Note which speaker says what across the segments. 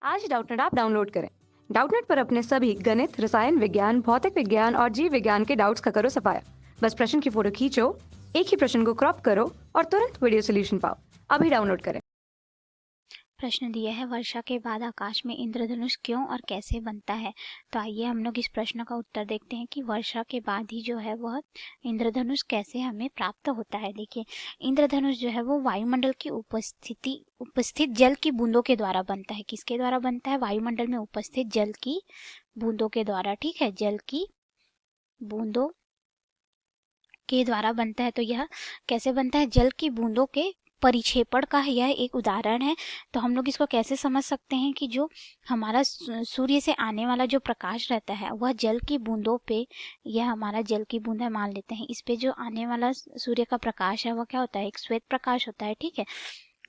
Speaker 1: आज Doubtnut app download करें। Doubtnut पर अपने सभी गणित, रसायन विज्ञान, भौतिक विज्ञान और जीव विज्ञान के डाउट्स का करो सफाया। बस प्रश्न की फोटो खींचो, एक ही प्रश्न को क्रॉप करो और तुरंत वीडियो सोल्यूशन पाओ। अभी डाउनलोड करें।
Speaker 2: प्रश्न दिया है, वर्षा के बाद आकाश में इंद्रधनुष क्यों और कैसे बनता है। तो आइए हम लोग इस प्रश्न का उत्तर देखते हैं कि वर्षा के बाद ही जो है वह इंद्रधनुष कैसे हमें प्राप्त होता है। देखिए, इंद्रधनुष जो है वो वायुमंडल की उपस्थित जल की बूंदों के द्वारा बनता है। किसके द्वारा बनता है? वायुमंडल में उपस्थित जल की बूंदों के द्वारा। ठीक है, जल की बूंदों के द्वारा बनता है। तो यह कैसे बनता है? जल की बूंदों के परिक्षेपण का यह एक उदाहरण है। तो हम लोग इसको कैसे समझ सकते हैं कि जो हमारा सूर्य से आने वाला जो प्रकाश रहता है वह जल की बूंदों पे, यह हमारा जल की बूंद है मान लेते हैं, इस पे जो आने वाला सूर्य का प्रकाश है वह क्या होता है? एक श्वेत प्रकाश होता है। ठीक है,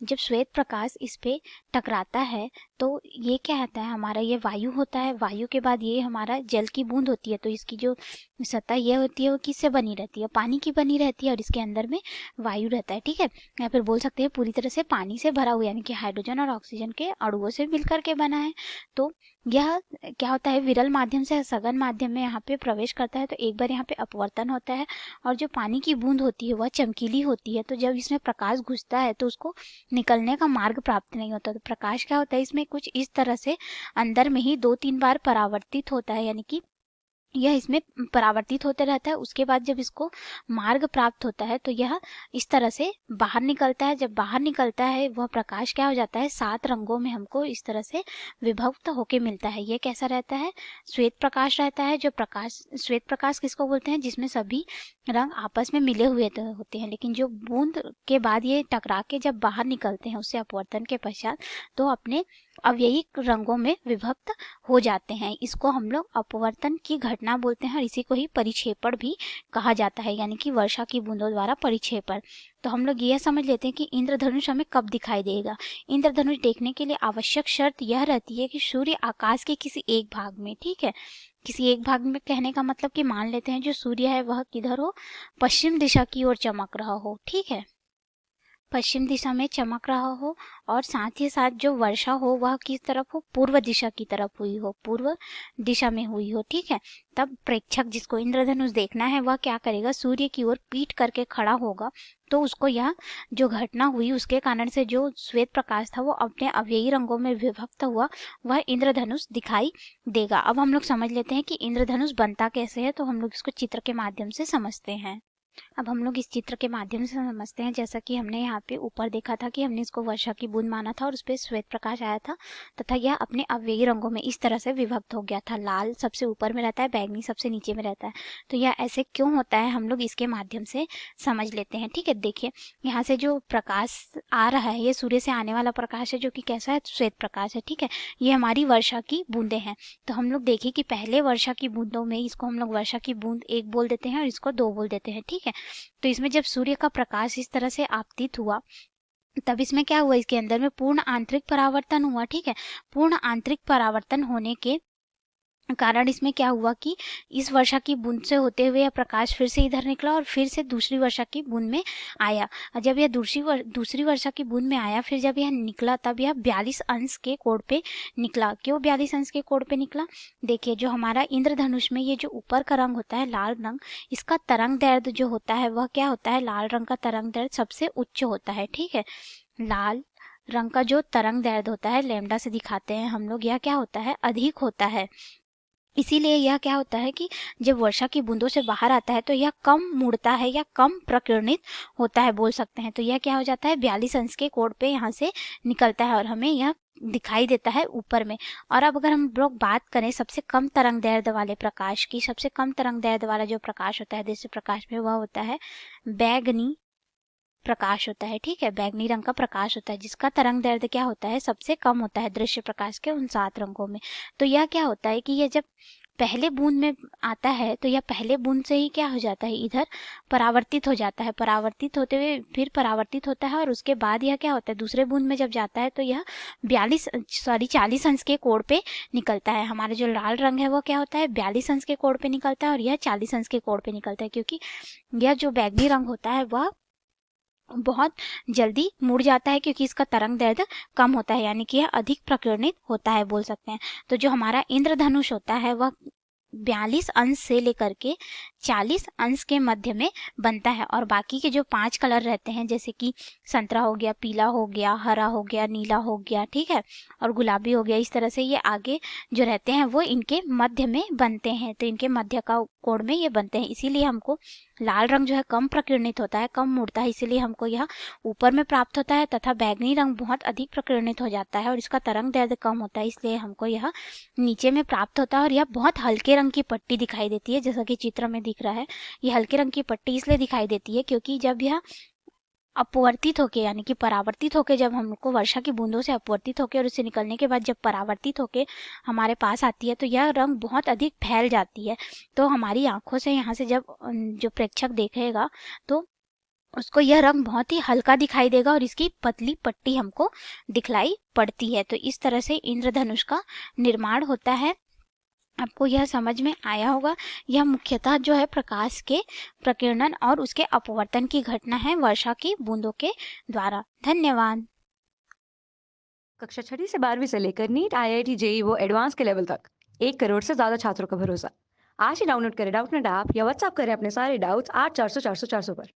Speaker 2: जब श्वेत प्रकाश इस पे टकराता है तो ये क्या होता है? हमारा ये वायु होता है। वायु के बाद ये हमारा जल की बूंद होती है। तो इसकी जो सतह ये होती है वो किससे बनी रहती है? पानी की बनी रहती है और इसके अंदर में वायु रहता है। ठीक है, या फिर बोल सकते हैं पूरी तरह से पानी से भरा हुआ, यानी कि हाइड्रोजन और ऑक्सीजन के अणुओं से मिलकर के बना है। तो यह क्या होता है? विरल माध्यम से सघन माध्यम में यहाँ पे प्रवेश करता है। तो एक बार यहाँ पे अपवर्तन होता है और जो पानी की बूंद होती है वह चमकीली होती है। तो जब इसमें प्रकाश घुसता है तो उसको निकलने का मार्ग प्राप्त नहीं होता। तो प्रकाश क्या होता है? इसमें कुछ इस तरह से अंदर में ही 2-3 बार परावर्तित होता है, यानी कि यह इसमें परावर्तित होते रहता है। उसके बाद जब इसको मार्ग प्राप्त होता है तो यह इस तरह से बाहर निकलता है। जब बाहर निकलता है वह प्रकाश क्या हो जाता है? 7 रंगों में हमको इस तरह से विभक्त होके मिलता है। ये कैसा रहता है? श्वेत प्रकाश रहता है। जो प्रकाश, श्वेत प्रकाश किसको बोलते हैं? जिसमें सभी रंग आपस में मिले हुए होते हैं। लेकिन जो बूंद के बाद ये टकरा के जब बाहर निकलते हैं उससे अपवर्तन के पश्चात, तो अपने अव्ययी रंगों में विभक्त हो जाते हैं। इसको हम लोग अपवर्तन की घटना बोलते हैं और इसी को ही परिक्षेपण भी कहा जाता है, यानी कि वर्षा की बूंदों द्वारा परिक्षेपण। तो हम लोग यह समझ लेते हैं कि इंद्रधनुष हमें कब दिखाई देगा। इंद्रधनुष देखने के लिए आवश्यक शर्त यह रहती है कि सूर्य आकाश के किसी एक भाग में, ठीक है, किसी एक भाग में कहने का मतलब कि मान लेते हैं जो सूर्य है वह किधर हो? पश्चिम दिशा की ओर चमक रहा हो। ठीक है, पश्चिम दिशा में चमक रहा हो और साथ ही साथ जो वर्षा हो वह किस तरफ हो? पूर्व दिशा की तरफ हुई हो, पूर्व दिशा में हुई हो। ठीक है, तब प्रेक्षक जिसको इंद्रधनुष देखना है वह क्या करेगा? सूर्य की ओर पीठ करके खड़ा होगा। तो उसको यह जो घटना हुई उसके कारण से जो श्वेत प्रकाश था वो अपने अव्ययी रंगों में विभक्त हुआ, वह इंद्रधनुष दिखाई देगा। अब हम लोग समझ लेते हैं कि इंद्रधनुष बनता कैसे है। तो हम लोग इसको चित्र के माध्यम से समझते हैं। अब हम लोग इस चित्र के माध्यम से समझते हैं। जैसा कि हमने यहाँ पे ऊपर देखा था कि हमने इसको वर्षा की बूंद माना था और उस पर श्वेत प्रकाश आया था तथा यह अपने अव्ययी रंगों में इस तरह से विभक्त हो गया था। लाल सबसे ऊपर में रहता है, बैगनी सबसे नीचे में रहता है। तो यह ऐसे क्यों होता है हम लोग इसके माध्यम से समझ लेते हैं। ठीक है, देखिए यहाँ से जो प्रकाश आ रहा है ये सूर्य से आने वाला प्रकाश है जो कि कैसा है? श्वेत प्रकाश है। ठीक है, ये हमारी वर्षा की बूंदें हैं। तो हम लोग देखिए कि पहले वर्षा की बूंदों में इसको हम लोग वर्षा की बूंद 1 बोल देते हैं और इसको 2 बोल देते हैं। ठीक है, तो इसमें जब सूर्य का प्रकाश इस तरह से आपतित हुआ तब इसमें क्या हुआ? इसके अंदर में पूर्ण आंतरिक परावर्तन हुआ। ठीक है, पूर्ण आंतरिक परावर्तन होने के कारण इसमें क्या हुआ कि इस वर्षा की बूंद से होते हुए यह प्रकाश फिर से इधर निकला और फिर से दूसरी वर्षा की बूंद में आया। और जब यह दूसरी वर्षा की बूंद में आया, फिर जब यह निकला तब यह 42 अंश के कोण पे निकला। क्यों 42 अंश के कोण पे निकला? देखिए, जो हमारा इंद्रधनुष में ये जो ऊपर का रंग होता है लाल रंग, इसका तरंग दैर्ध्य जो होता है वह क्या होता है? लाल रंग का तरंग दैर्ध्य सबसे उच्च होता है। ठीक है, लाल रंग का जो तरंग दैर्ध्य होता है, लैम्डा से दिखाते हैं हम लोग, यह क्या होता है? अधिक होता है। इसीलिए यह क्या होता है कि जब वर्षा की बूंदों से बाहर आता है तो यह कम मुड़ता है या कम प्रकीर्णित होता है बोल सकते हैं। तो यह क्या हो जाता है? 42 अंश के कोण पे यहाँ से निकलता है और हमें यह दिखाई देता है ऊपर में। और अब अगर हम लोग बात करें सबसे कम तरंग दैर्ध्य वाले प्रकाश की, सबसे कम तरंग दैर्ध्य वाला जो प्रकाश होता है दृश्य प्रकाश में, वह होता है बैगनी प्रकाश होता है। ठीक है, बैगनी रंग का प्रकाश होता है जिसका तरंग दैर्ध्य क्या होता है? सबसे कम होता है दृश्य प्रकाश के उन 7 रंगों में। तो यह क्या होता है कि यह जब पहले बूंद में आता है तो यह पहले बूंद से ही क्या हो जाता है? इधर परावर्तित हो जाता है। परावर्तित होते हुए फिर परावर्तित होता है और उसके बाद यह क्या होता है? दूसरे बूंद में जब जाता है तो यह 40 अंश के कोण पे निकलता है। हमारा जो लाल रंग है वो क्या होता है? 42 अंश के कोण पे निकलता है और यह 40 अंश के कोण पे निकलता है, क्योंकि यह जो बैगनी रंग होता है वह बहुत जल्दी मुड़ जाता है क्योंकि इसका तरंग दैर्ध्य कम होता है, यानी कि यह अधिक प्रकीर्णित होता है बोल सकते हैं। तो जो हमारा इंद्रधनुष होता है वह 42 अंश से लेकर के 40 अंश के मध्य में बनता है, और बाकी के जो 5 कलर रहते हैं जैसे कि संतरा हो गया, पीला हो गया, हरा हो गया, नीला हो गया, ठीक है, और गुलाबी हो गया, इस तरह से ये आगे जो रहते हैं वो इनके मध्य में बनते हैं। तो इनके मध्य का कोण में ये बनते हैं, इसीलिए हमको लाल रंग जो है कम प्रकीर्णित होता है, कम मुड़ता है, इसीलिए हमको यह ऊपर में प्राप्त होता है, तथा बैगनी रंग बहुत अधिक प्रकीर्णित हो जाता है और इसका तरंग दैर्ध्य कम होता है, इसलिए हमको यह नीचे में प्राप्त होता है। और यह बहुत हल्के रंग की पट्टी दिखाई देती है, जैसा कि चित्र में दिख रहा है। ये हल्के रंग की पट्टी इसलिए दिखाई देती है क्योंकि जब यह अपवर्तित होके, यानी कि परावर्तित होके, जब हमको वर्षा की बूंदों से अपवर्तित होके और उससे निकलने के बाद जब परावर्तित होके हमारे पास आती है तो यह रंग बहुत अधिक फैल जाती है। तो हमारी आंखों से यहाँ से जब जो प्रेक्षक देखेगा तो उसको यह रंग बहुत ही हल्का दिखाई देगा और इसकी पतली पट्टी हमको दिखलाई पड़ती है। तो इस तरह से इंद्रधनुष का निर्माण होता है। आपको यह समझ में आया होगा। यह मुख्यतः जो है प्रकाश के प्रकीर्णन और उसके अपवर्तन की घटना है वर्षा की बूंदों के द्वारा। धन्यवाद।
Speaker 1: कक्षा 6वीं से 12वीं से लेकर नीट, IIT, JEE वो एडवांस के लेवल तक 1 करोड़ से ज्यादा छात्रों का भरोसा। आज ही डाउनलोड करें डाउटनेट ऐप या व्हाट्सएप करें अपने सारे डाउट्स 8400 400 400 पर।